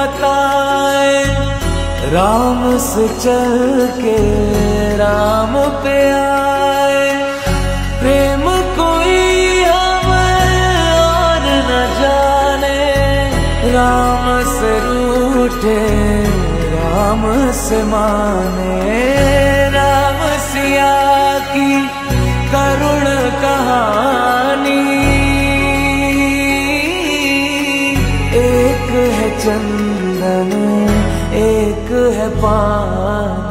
बताए, राम से चल के राम पे आए। प्रेम कोई हमें और न जाने, राम से रूठे राम से माने। राम सिया की करुण कहानी, एक है चंदन एक है पानी।